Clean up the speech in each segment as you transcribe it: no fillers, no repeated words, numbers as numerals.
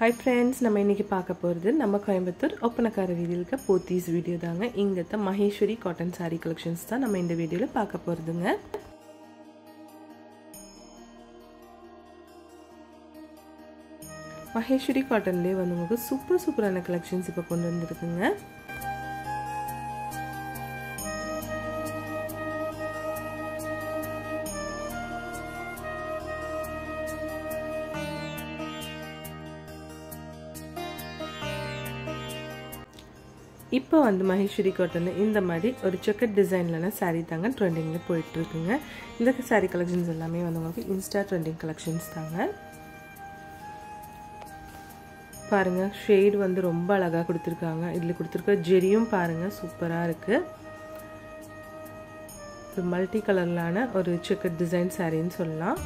Hi friends, நம்ம இன்னைக்கு பார்க்க போறது நம்ம கோயம்புத்தூர் ஒப்பனக்கார வீதியில போத்தீஸ் வீடியோ தாங்க. இங்கத்த மகேஸ்வரி காட்டன் saree collections தான் நம்ம இந்த வீடியோல பார்க்க போறதுங்க. மகேஸ்வரி காட்டன்லயே வந்து உங்களுக்கு சூப்பரான collections இப்ப கொண்டு வந்திருக்குங்க. இப்போ வந்து மகேஸ்வரி காட்டன்ல இந்த மாதிரி ஒரு செக்கட் டிசைன்லன saree தாங்க ட்ரெண்டிங்ல போயிட்டு இருக்குங்க. இந்த saree collections எல்லாமே வந்து உங்களுக்கு இன்ஸ்டா ட்ரெண்டிங் collections தாங்க. பாருங்க ஷேட் வந்து ரொம்ப அழகா கொடுத்திருக்காங்க. இதுல கொடுத்திருக்க ஜெரியும் பாருங்க சூப்பரா இருக்கு. ஒரு மல்டி கலர்லான ஒரு செக்கட் டிசைன் saree-ன்னு சொல்லலாம்.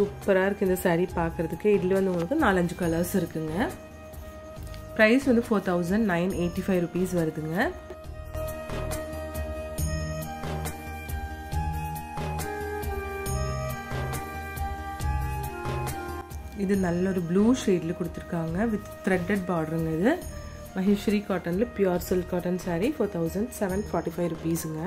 சூப்பரா இருக்கு இந்த saree பார்க்கிறதுக்கு. இதுல வந்து உங்களுக்கு 4-5 கலர்ஸ் இருக்குங்க. பிரைஸ் வந்து 4985 rupees வருதுங்க. இது நல்ல ஒரு ப்ளூ ஷேட்ல கொடுத்திருக்காங்க வித் threaded borderங்க. இது மகேஸ்வரி காட்டன்ல பியூர் சில்க் காட்டன் saree 4745 rupeesங்க.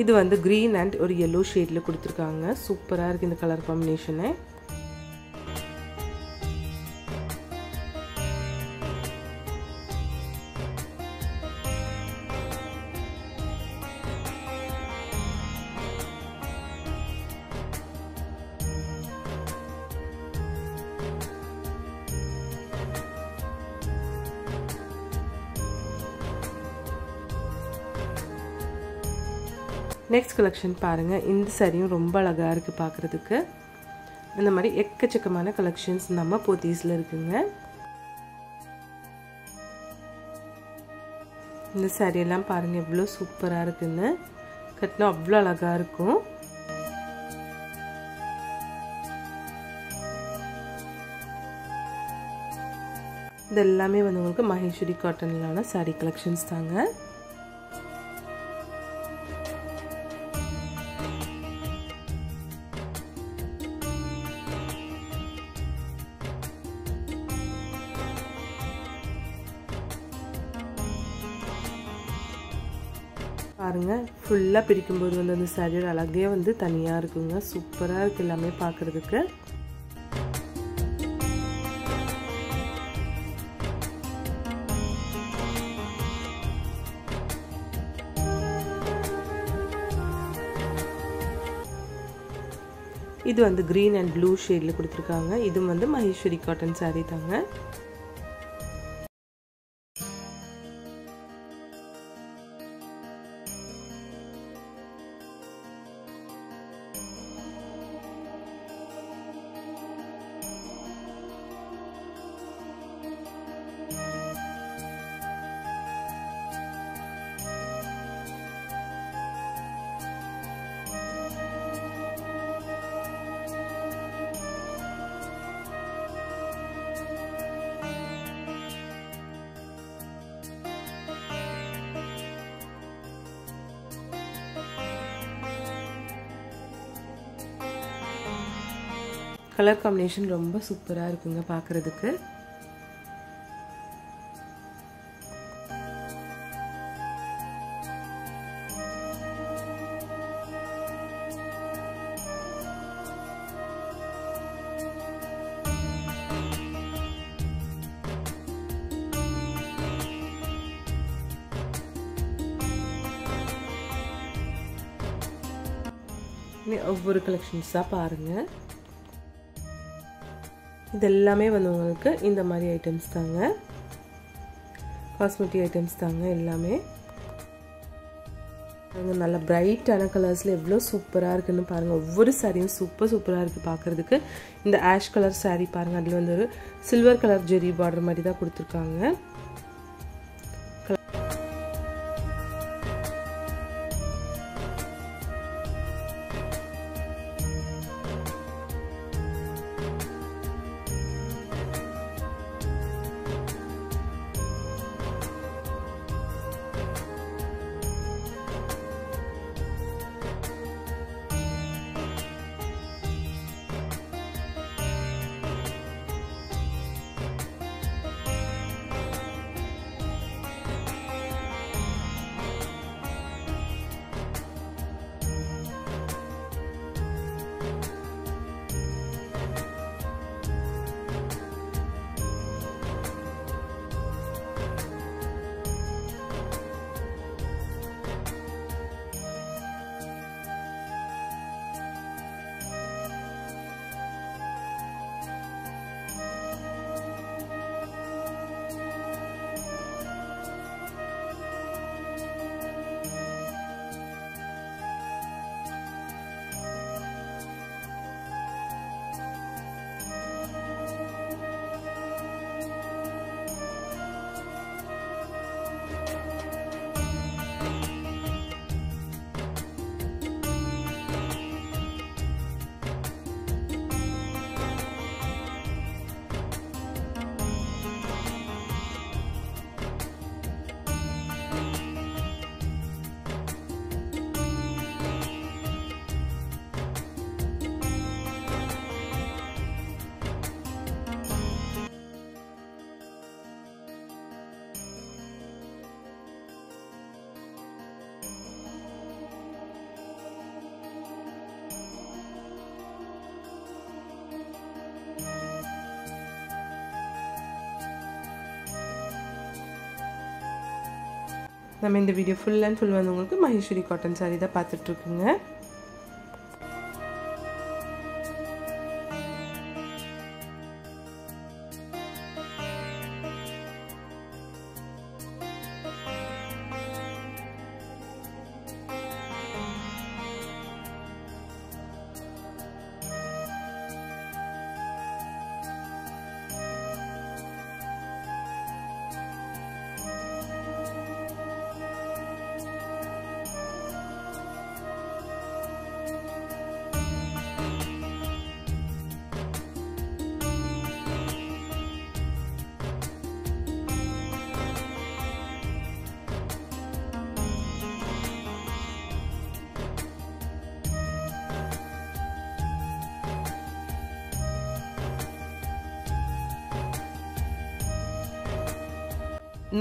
இது வந்து green and ஒரு yellow ஷேட்ல கொடுத்திருக்காங்க. சூப்பரா இருக்கு இந்த கலர் காம்பினேஷன். நெக்ஸ்ட் கலெக்ஷன் பாருங்க. இந்த சாரியும் ரொம்ப அழகா இருக்கு பார்க்கிறதுக்கு. இந்த மாதிரி எக்கச்சக்கமான கலெக்ஷன்ஸ் நம்ம போத்தீஸ்ல இருக்குங்க. இந்த சாரி எல்லாம் பாருங்க எவ்வளவு சூப்பரா இருக்குன்னு. கட்டினா அவ்வளவு அழகா இருக்கும். இது எல்லாமே வந்து உங்களுக்கு மகேஸ்வரி காட்டன்லான சாரி கலெக்ஷன்ஸ் தாங்க. பாருங்க ஃபுல்லா பிரிக்கும்போது வந்து அந்த சாரியோட அழகே வந்து தனியா இருக்குங்க. சூப்பரா இருக்கு எல்லாமே பார்க்கிறதுக்கு. இது வந்து green and blue ஷேட்ல கொடுத்திருக்காங்க. இது வந்து மகேஸ்வரி காட்டன் saree தாங்க. கலர் காம்பினேஷன் ரொம்ப சூப்பரா இருக்குங்க பார்க்கிறதுக்கு. ஒவ்வொரு கலெக்ஷன்ஸா பாருங்க. இது எல்லாமே வந்து உங்களுக்கு இந்த மாதிரி ஐட்டம்ஸ் தாங்க. காஸ்மெட்டிக் ஐட்டம்ஸ் தாங்க எல்லாமே. நல்ல பிரைட்டான கலர்ஸ்ல எவ்வளவு சூப்பரா இருக்குன்னு பாருங்க. ஒவ்வொரு சாரியும் சூப்பரா இருக்கு பார்க்கிறதுக்கு. இந்த ஆஷ் கலர் saree பாருங்க. அதுல வந்து ஒரு சில்வர் கலர் ஜெரி பார்டர் மாதிரி தான் கொடுத்திருக்காங்க. நம்ம இந்த வீடியோ ஃபுல் அண்ட் ஃபுல் வந்து உங்களுக்கு மகேஸ்வரி காட்டன் சாரீ தான் பார்த்துட்ருக்குங்க.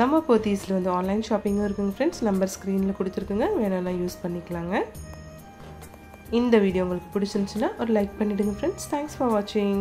நம்ம போத்தீஸில் வந்து ஆன்லைன் ஷாப்பிங்கும் இருக்குங்க ஃப்ரெண்ட்ஸ். நம்பர் ஸ்க்ரீனில் கொடுத்துருக்குங்க, வேணும்னா யூஸ் பண்ணிக்கலாங்க. இந்த வீடியோ உங்களுக்கு பிடிச்சிருந்துச்சுன்னா ஒரு லைக் பண்ணிவிடுங்க ஃப்ரெண்ட்ஸ். தேங்க்ஸ் ஃபார் வாட்சிங்.